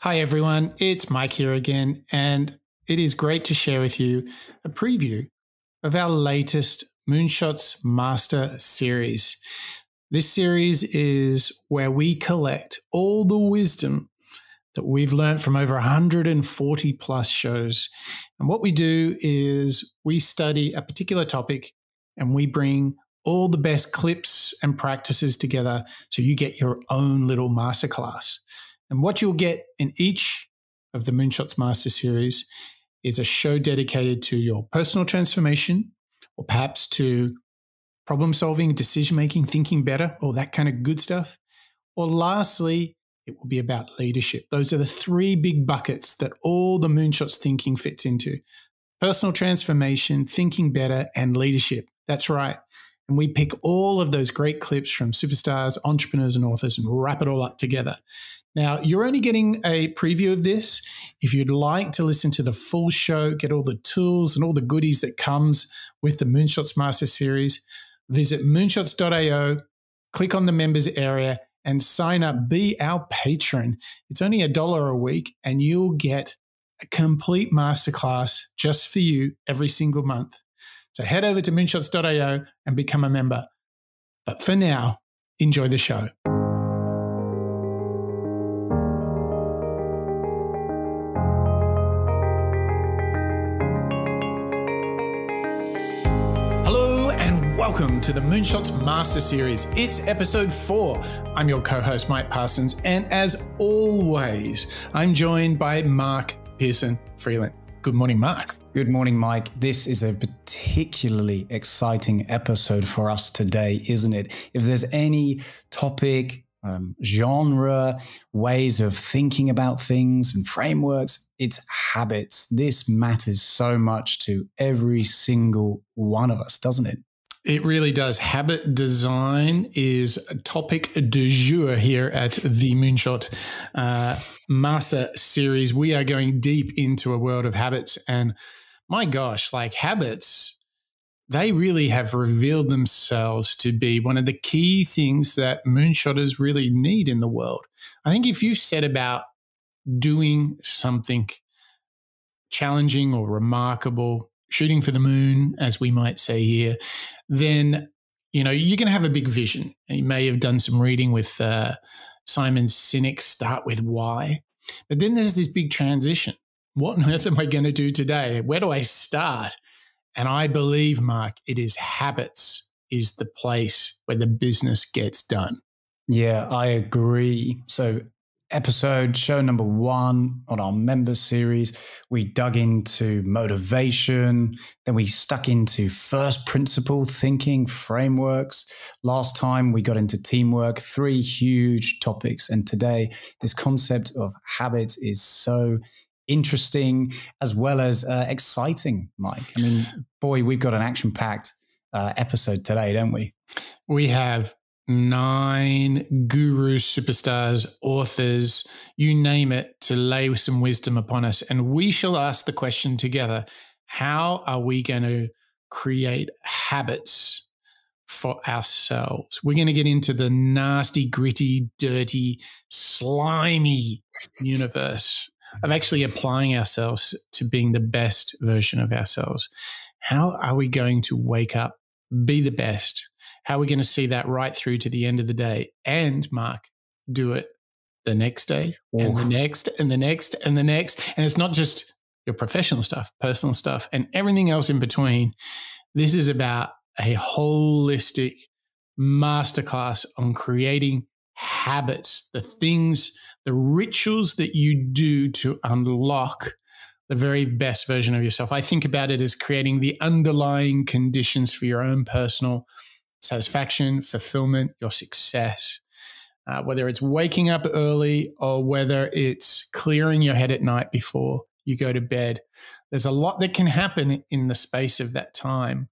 Hi everyone, it's Mike here again, and it is great to share with you a preview of our latest Moonshots Master Series. This series is where we collect all the wisdom that we've learned from over 140 plus shows. And what we do is we study a particular topic and we bring all the best clips and practices together so you get your own little masterclass. And what you'll get in each of the Moonshots Master Series is a show dedicated to your personal transformation, or perhaps to problem solving, decision making, thinking better, all that kind of good stuff. Or lastly, it will be about leadership. Those are the three big buckets that all the Moonshots thinking fits into: personal transformation, thinking better, and leadership. That's right. And we pick all of those great clips from superstars, entrepreneurs, and authors and wrap it all up together. Now, you're only getting a preview of this. If you'd like to listen to the full show, get all the tools and all the goodies that comes with the Moonshots Master Series, visit moonshots.io, click on the members area, and sign up. Be our patron. It's only $1 a week, and you'll get a complete masterclass just for you every single month. So head over to moonshots.io and become a member. But for now, enjoy the show. Welcome to the Moonshots Master Series. It's episode 4. I'm your co-host, Mike Parsons, and as always, I'm joined by Mark Pearson Freeland. Good morning, Mark. Good morning, Mike. This is a particularly exciting episode for us today, isn't it? If there's any topic, genre, ways of thinking about things and frameworks, it's habits. This matters so much to every single one of us, doesn't it? It really does. Habit design is a topic du jour here at the Moonshot Master Series. We are going deep into a world of habits, and my gosh, like habits, they really have revealed themselves to be one of the key things that moonshotters really need in the world. I think if you set about doing something challenging or remarkable, shooting for the moon, as we might say here, then, you're going to have a big vision. You may have done some reading with Simon Sinek's Start With Why. But then there's this big transition. What on earth am I going to do today? Where do I start? And I believe, Mark, it is habits is the place where the business gets done. Yeah, I agree. So show number 1 on our members series, we dug into motivation, then we stuck into first principle thinking frameworks. Last time we got into teamwork, 3 huge topics. And today, this concept of habits is so interesting as well as exciting, Mike. I mean, boy, we've got an action-packed episode today, don't we? We have 9 gurus, superstars, authors, you name it, to lay some wisdom upon us. And we shall ask the question together: how are we going to create habits for ourselves? We're going to get into the nasty, gritty, dirty, slimy universe of actually applying ourselves to being the best version of ourselves. How are we going to wake up, be the best? How are we going to see that right through to the end of the day? And, Mark, do it the next day and the next and the next and the next. And it's not just your professional stuff, personal stuff, and everything else in between. This is about a holistic masterclass on creating habits, the things, the rituals that you do to unlock the very best version of yourself. I think about it as creating the underlying conditions for your own personal satisfaction, fulfillment, your success, whether it's waking up early or whether it's clearing your head at night before you go to bed. There's a lot that can happen in the space of that time.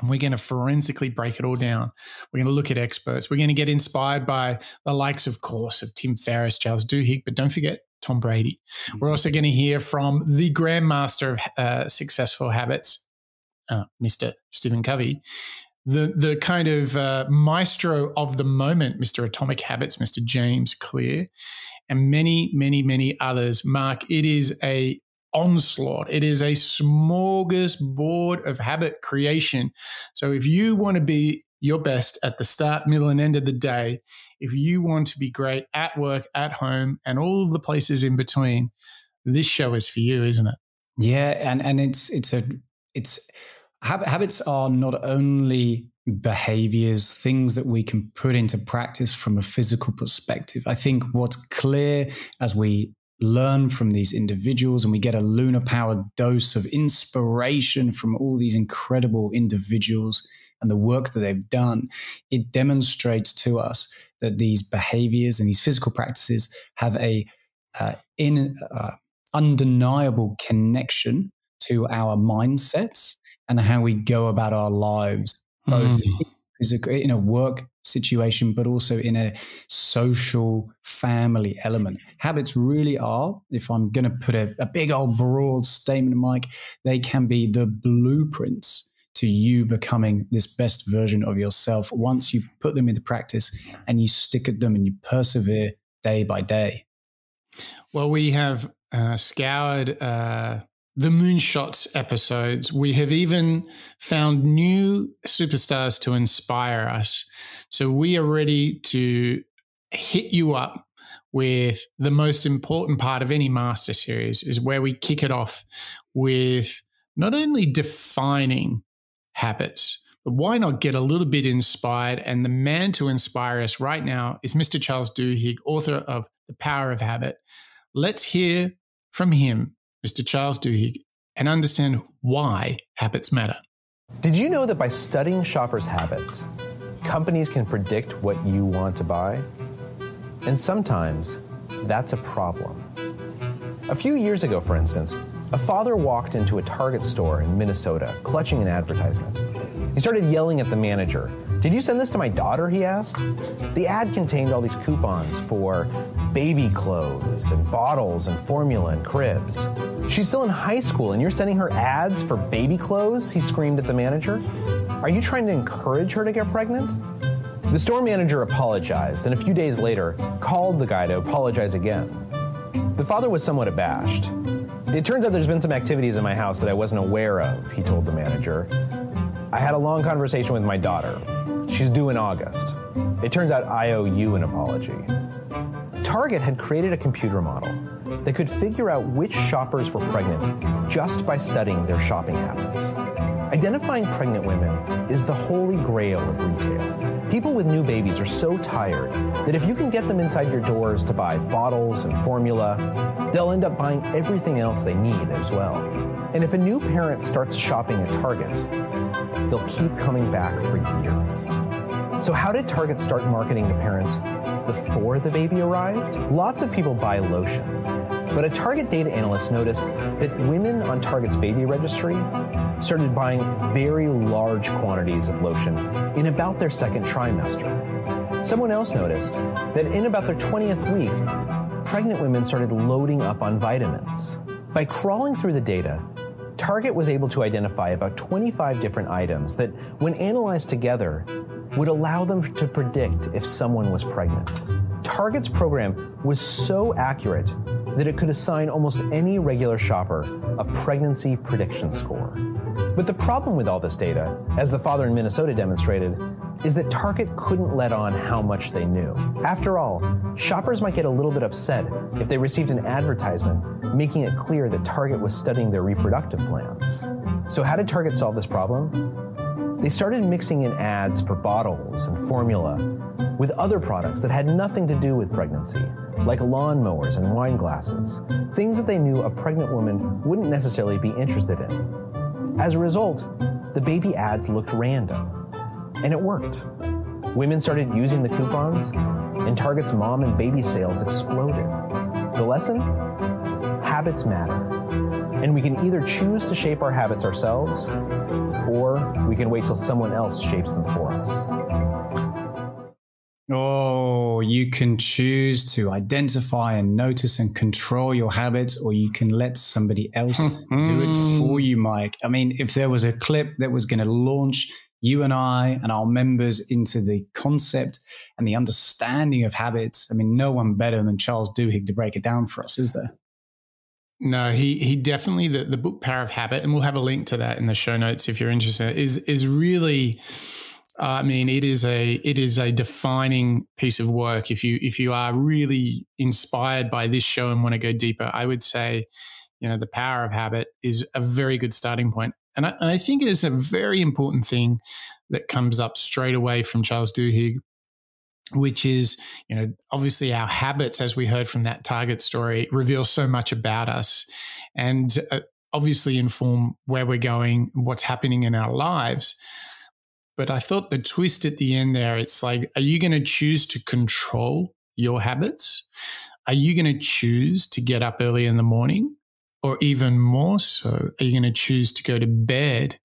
And we're going to forensically break it all down. We're going to look at experts. We're going to get inspired by the likes, of course, of Tim Ferriss, Charles Duhigg, but don't forget Tom Brady. We're also going to hear from the grandmaster of successful habits, Mr. Stephen Covey. the kind of maestro of the moment, Mr. Atomic Habits, Mr. James Clear, and many, many, many others. Mark, it is a onslaught. It is a smorgasbord of habit creation. So if you want to be your best at the start, middle, and end of the day, if you want to be great at work, at home, and all the places in between, this show is for you, isn't it? Yeah, and habits are not only behaviors, things that we can put into practice from a physical perspective. I think what's clear as we learn from these individuals and we get a lunar-powered dose of inspiration from all these incredible individuals and the work that they've done, it demonstrates to us that these behaviors and these physical practices have a undeniable connection to our mindsets and how we go about our lives, both in a work situation, but also in a social family element. Habits really are, if I'm going to put a big old broad statement, Mike, they can be the blueprints to you becoming this best version of yourself once you put them into practice and you stick at them and you persevere day by day. Well, we have scoured the Moonshots episodes. We have even found new superstars to inspire us. So we are ready to hit you up with the most important part of any master series, is where we kick it off with not only defining habits, but why not get a little bit inspired? And the man to inspire us right now is Mr. Charles Duhigg, author of The Power of Habit. Let's hear from him, Mr. Charles Duhigg, and understand why habits matter. Did you know that by studying shoppers' habits, companies can predict what you want to buy? And sometimes that's a problem. A few years ago, for instance, a father walked into a Target store in Minnesota, clutching an advertisement. He started yelling at the manager. "Did you send this to my daughter?" he asked. The ad contained all these coupons for baby clothes and bottles and formula and cribs. "She's still in high school and you're sending her ads for baby clothes?" he screamed at the manager. "Are you trying to encourage her to get pregnant?" The store manager apologized and a few days later called the guy to apologize again. The father was somewhat abashed. "It turns out there's been some activities in my house that I wasn't aware of," he told the manager. "I had a long conversation with my daughter. She's due in August. It turns out I owe you an apology." Target had created a computer model that could figure out which shoppers were pregnant just by studying their shopping habits. Identifying pregnant women is the holy grail of retail. People with new babies are so tired that if you can get them inside your doors to buy bottles and formula, they'll end up buying everything else they need as well. And if a new parent starts shopping at Target, they'll keep coming back for years. So how did Target start marketing to parents before the baby arrived? Lots of people buy lotion, but a Target data analyst noticed that women on Target's baby registry started buying very large quantities of lotion in about their second trimester. Someone else noticed that in about their 20th week, pregnant women started loading up on vitamins. By crawling through the data, Target was able to identify about 25 different items that, when analyzed together, would allow them to predict if someone was pregnant. Target's program was so accurate that it could assign almost any regular shopper a pregnancy prediction score. But the problem with all this data, as the father in Minnesota demonstrated, is that Target couldn't let on how much they knew. After all, shoppers might get a little bit upset if they received an advertisement making it clear that Target was studying their reproductive plans. So how did Target solve this problem? They started mixing in ads for bottles and formula with other products that had nothing to do with pregnancy, like lawnmowers and wine glasses, things that they knew a pregnant woman wouldn't necessarily be interested in. As a result, the baby ads looked random. And it worked. Women started using the coupons, and Target's mom and baby sales exploded. The lesson? Habits matter. And we can either choose to shape our habits ourselves, or we can wait till someone else shapes them for us. Oh, you can choose to identify and notice and control your habits, or you can let somebody else do it for you, Mike. I mean, if there was a clip that was going to launch you and I and our members into the concept and the understanding of habits. I mean, no one better than Charles Duhigg to break it down for us, is there? No, he definitely, the book Power of Habit, and we'll have a link to that in the show notes if you're interested, is really, I mean, it is a defining piece of work. If you are really inspired by this show and want to go deeper, I would say, the Power of Habit is a very good starting point. And I think it is a very important thing that comes up straight away from Charles Duhigg, which is, obviously our habits, as we heard from that Target story, reveal so much about us and obviously inform where we're going, what's happening in our lives. But I thought the twist at the end there, it's like, are you going to choose to control your habits? Are you going to choose to get up early in the morning? Or even more so, are you going to choose to go to bed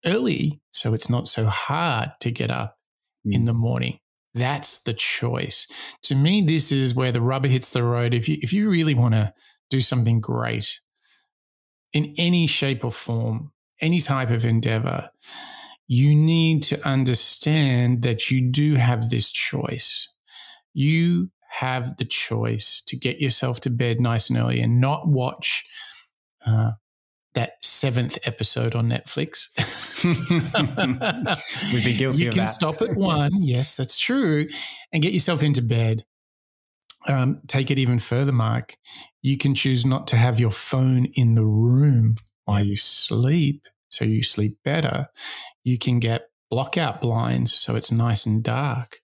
early so it's not so hard to get up in the morning? That's the choice. To me, this is where the rubber hits the road. If you really want to do something great in any shape or form, any type of endeavor, you need to understand that you do have this choice. You have the choice to get yourself to bed nice and early and not watch that 7th episode on Netflix. We'd be guilty of that. You can stop at 1. Yes, that's true. And get yourself into bed. Take it even further, Mark. You can choose not to have your phone in the room while you sleep, so you sleep better. You can get block-out blinds so it's nice and dark.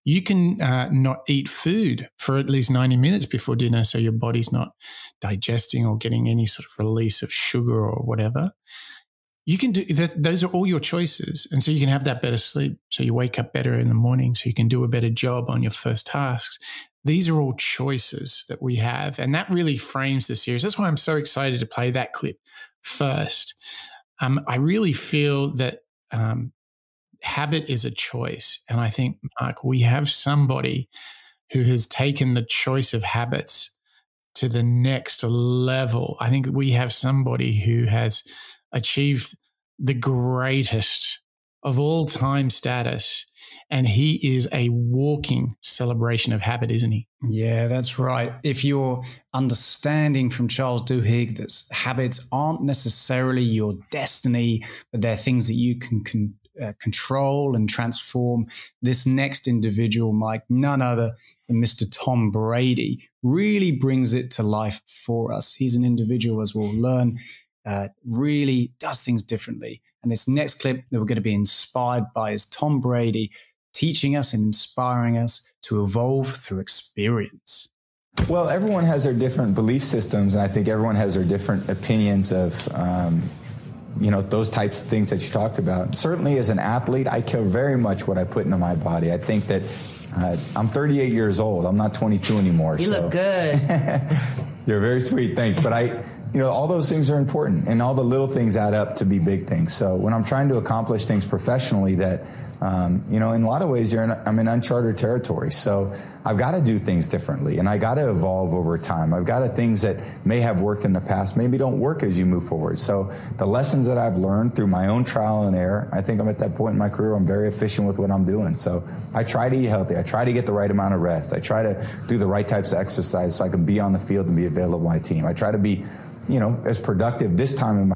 You can not eat food for at least 90 minutes before dinner so your body's not digesting or getting any sort of release of sugar or whatever. You can do that. Those are all your choices. And so you can have that better sleep so you wake up better in the morning so you can do a better job on your first tasks. These are all choices that we have, and that really frames the series. That's why I'm so excited to play that clip first. I really feel that habit is a choice. And I think, Mark, we have somebody who has taken the choice of habits to the next level. I think we have somebody who has achieved the greatest of all time status. And he is a walking celebration of habit, isn't he? Yeah, that's right. If you're understanding from Charles Duhigg that habits aren't necessarily your destiny, but they're things that you can control and transform, this next individual, Mike, none other than Mr. Tom Brady, really brings it to life for us. He's an individual, as we'll learn, really does things differently. And this next clip that we're going to be inspired by is Tom Brady teaching us and inspiring us to evolve through experience. Well, everyone has their different belief systems, and I think everyone has their different opinions of those types of things that you talked about. Certainly as an athlete, I care very much what I put into my body. I think that I'm 38 years old. I'm not 22 anymore. You look good. You're very sweet. Thanks. But all those things are important, and all the little things add up to be big things. So when I'm trying to accomplish things professionally that, in a lot of ways, I'm in uncharted territory. So I've got to do things differently, and I got to evolve over time. I've got things that may have worked in the past, maybe don't work as you move forward. So the lessons that I've learned through my own trial and error, I think I'm at that point in my career, I'm very efficient with what I'm doing. So I try to eat healthy. I try to get the right amount of rest. I try to do the right types of exercise so I can be on the field and be available to my team. I try to be as productive this time in my